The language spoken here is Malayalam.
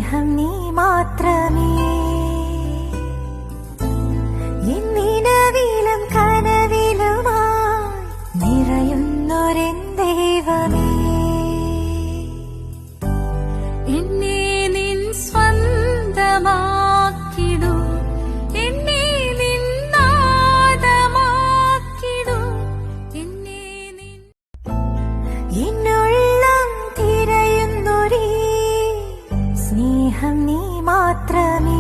സ്നേഹം നീ മാത്രമേ. നിലവിലും കനവിലുമായി നിറയുന്നൊരെൻ ദൈവമേ, എന്നെ നിൻ സ്വന്തമാക്കിടൂ, എന്നെ നിന്നാദമാക്കിടൂ, എന്നെ നിൻ എന്നുള്ളം തിരയുന്നൊരേ സ്നേഹം നീ മാത്രമേ.